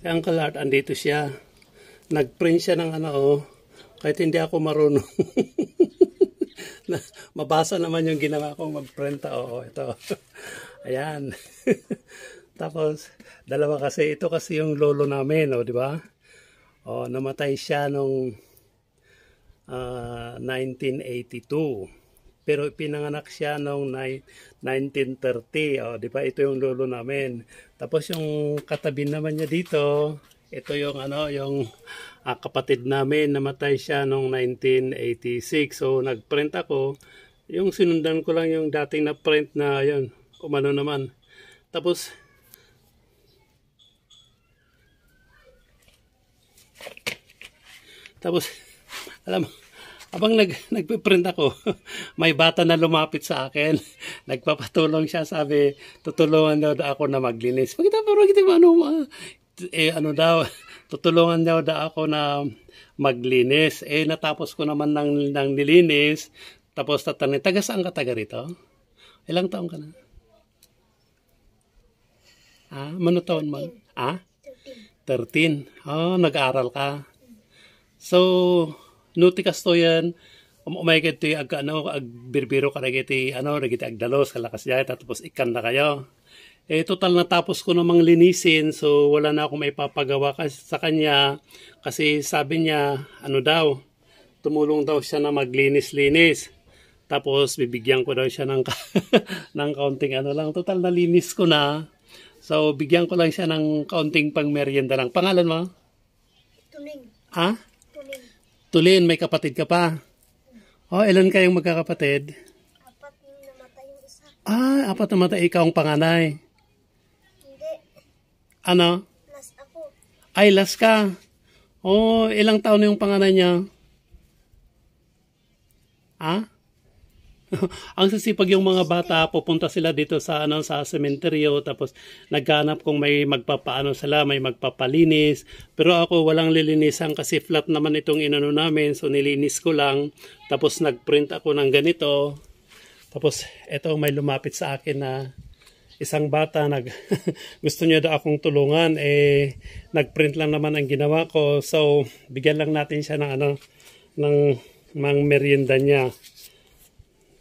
Kay Uncle Art, andito siya. Nag-print siya ng ano, oh. Kahit hindi ako marunong. Mabasa naman yung ginawa kong mag-print. Oo, ito. Ayan. Tapos, dalawa kasi. Ito kasi yung lolo namin, oh, di ba? Oh, namatay siya nung 1982. Pero pinanganak siya noong 1930. Oh, di ba? Ito yung lolo namin. Tapos yung katabi naman niya dito, ito yung ano, yung kapatid namin, namatay siya noong 1986. So nagprint ako. Yung sinundan ko lang yung dating na print na yun, umano naman. Tapos alam mo, habang nagpiprint ako, may bata na lumapit sa akin. Nagpapatulong siya, sabi, tutulungan daw ako na maglinis. Ano daw, tutulungan daw ako na maglinis. Natapos ko naman ng nilinis. Tapos tatanungin, taga saan ka, taga rito? Ilang taon ka na? Mano taon mo? 13. Oh, nag-aaral ka. So, nutikas to yan. Umaykit ti agbirbiro ka nagiti agdalos kalakas diay tapos ikan na kayo. Total natapos ko namang linisin, so wala na akong maipapagawa sa kanya kasi sabi niya tumulong daw siya na maglinis-linis. Tapos bibigyan ko daw siya ng ng kaunting lang. Total nalinis ko na. So bigyan ko lang siya ng kaunting pangmeryenda lang. Pangalan mo? Tuling. Tulin, may kapatid ka pa? Oh, ilan kayong magkakapatid? 4 yung namatay yung isa. 4 namatay. Ikaw ang panganay? Hindi. Ano? Last ako. Last ka. Oh, ilang taon na yung panganay niya? Ang sisipag yung mga bata, pupunta sila dito sa sa sementeryo, tapos naghanap kung may magpapaano sila, may magpapalinis. Pero ako walang lilinisan kasi flat naman itong inano namin, so nilinis ko lang. Tapos nagprint ako ng ganito. Tapos eto may lumapit sa akin na isang bata gusto niya daw akong tulungan, nagprint lang naman ang ginawa ko. So bigyan lang natin siya ng ng merienda niya.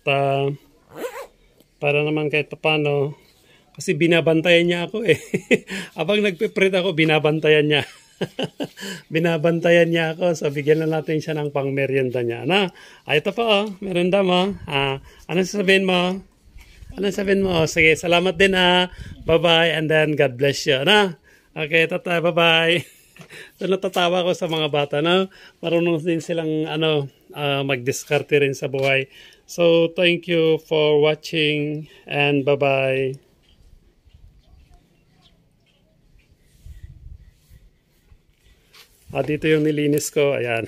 Para naman kahit paano, kasi binabantayan niya ako Habang nagpiprint ako, binabantayan niya. Binabantayan niya ako, so bigyan na natin siya ng pang-merienda niya. Ito po, merienda mo. Anong sasabihin mo? Sige, salamat din Bye-bye, and then God bless you. Okay, bye-bye. So natatawa ko sa mga bata marunong din silang magdiskarte rin sa buhay. So thank you for watching and bye-bye. Dito yung nilinis ko, ayan.